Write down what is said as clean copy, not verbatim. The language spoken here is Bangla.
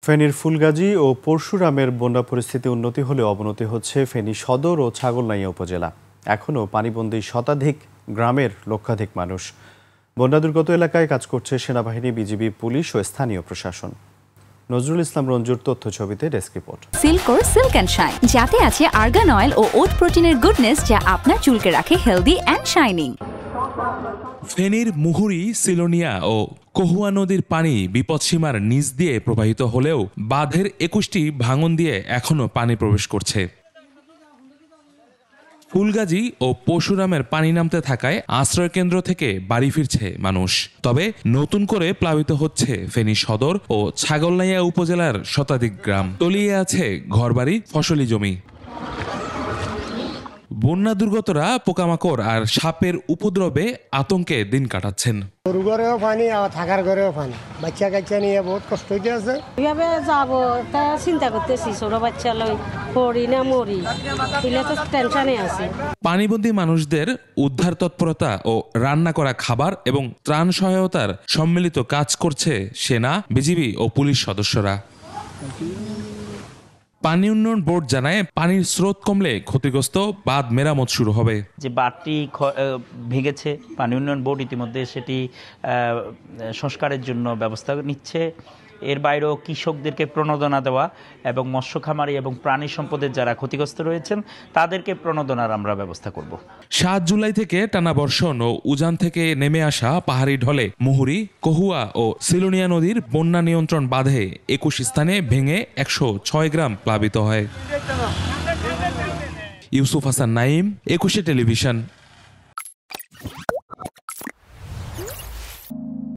ফেনীর ফুলগাজী ও পরশুরামের বন্যা পরিস্থিতি উন্নতি হলেও অবনতি হচ্ছে ফেনী সদর ও ছাগলনাইয়া উপজেলা। এখনও পানিবন্দী শতাধিক গ্রামের লক্ষাধিক মানুষ। বন্যা দুর্গত এলাকায় কাজ করছে সেনাবাহিনী, বিজিবি, পুলিশ ও স্থানীয় প্রশাসন। নজরুল ইসলাম রঞ্জুর তথ্য ছবিতে ডেস্ক রিপোর্ট। সিল্কোর সিল্ক অ্যান্ড শাইন, যাতে আছে আর্গান অয়েল ও ওট প্রোটিনের গুডনেস, যা আপনার চুলকে রাখে হেলদি অ্যান্ড শাইনিং। ফেনীর মুহুরী, সিলোনিয়া ও কহুয়া নদীর পানি বিপদসীমার নিচ দিয়ে প্রবাহিত হলেও বাঁধের ২১টি ভাঙন দিয়ে এখনও পানি প্রবেশ করছে। ফুলগাজী ও পরশুরামের পানি নামতে থাকায় আশ্রয়কেন্দ্র থেকে বাড়ি ফিরছে মানুষ। তবে নতুন করে প্লাবিত হচ্ছে ফেনী সদর ও ছাগলনাইয়া উপজেলার শতাধিক গ্রাম। তলিয়ে আছে ঘরবাড়ি, ফসলি জমি। বন্যা দুর্গতরা পোকামাকড় আর সাপের উপদ্রবে আতঙ্কে দিন কাটাচ্ছেন। গরু ঘরেও পানি, থাকার ঘরেও পানি, বাচ্চা কাচ্চা নিয়ে বহুত কষ্ট হইতে আছে। কিভাবে যাবো তা চিন্তা করতেছি, ছোট বাচ্চা লই পড়ি না মরি, এগুলো তো টেনশনে আছে। পানিবন্দী মানুষদের উদ্ধার তৎপরতা ও রান্না করা খাবার এবং ত্রাণ সহায়তার সম্মিলিত কাজ করছে সেনা, বিজিবি ও পুলিশ সদস্যরা। পানি উন্নয়ন বোর্ড জানায়, পানির স্রোত কমলে ক্ষতিগ্রস্ত বাঁধ মেরামত শুরু হবে। যে বাঁধটি ভেঙেছে, পানি উন্নয়ন বোর্ড ইতিমধ্যে সেটি সংস্কারের জন্য ব্যবস্থা নিচ্ছে। এর বাইরেও কৃষকদেরকে প্রণোদনা দেওয়া এবং মৎস্য খামারি এবং প্রাণী সম্পদের যারা ক্ষতিগ্রস্ত রয়েছেন তাদেরকে প্রণোদনার আমরা ব্যবস্থা করব। ৭ জুলাই থেকে টানা বর্ষণ ও উজান থেকে নেমে আসা পাহাড়ি ঢলে মুহুরী, কহুয়া ও সিলোনিয়া নদীর বন্যা নিয়ন্ত্রণ বাঁধে ২১ স্থানে ভেঙে ১০৬ গ্রাম প্লাবিত হয়। ইউসুফ হাসান নাইম, ২১ টেলিভিশন।